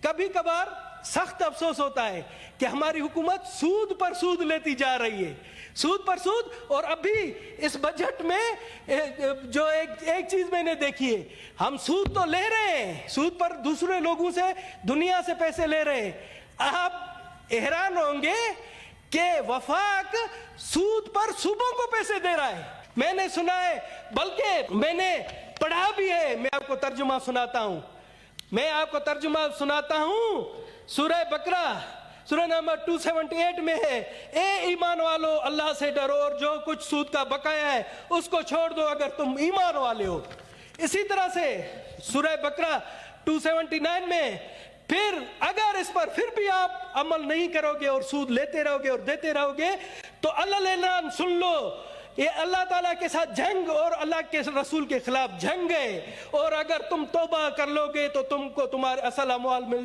کبھی کبھار سخت افسوس ہوتا ہے کہ ہماری حکومت سود پر سود لیتی جا رہی ہے، سود پر سود. اور ابھی اس بجٹ میں جو ایک چیز میں نے دیکھی ہے، ہم سود تو لے رہے ہیں، سود پر دوسرے لوگوں سے، دنیا سے پیسے لے رہے ہیں. آپ حیران ہوں گے کہ وفاق سود پر صوبوں کو پیسے دے رہا ہے. میں نے سنا ہے، بلکہ میں نے پڑھا بھی ہے. میں آپ کو ترجمہ سناتا ہوں. سورہ بقرہ سورہ نمبر 278 میں ہے، اے ایمان والو اللہ سے ڈرو اور جو کچھ سود کا بقایا ہے اس کو چھوڑ دو اگر تم ایمان والے ہو. اسی طرح سے سورہ بقرہ 279 میں، پھر اگر اس پر پھر بھی آپ عمل نہیں کرو گے اور سود لیتے رہو گے اور دیتے رہو گے تو اللہ اعلان سن لو، یہ اللہ تعالیٰ کے ساتھ جنگ اور اللہ کے رسول کے خلاف جنگ ہے، اور اگر تم توبہ کر لو گے تو تم کو تمہارے اصل اموال مل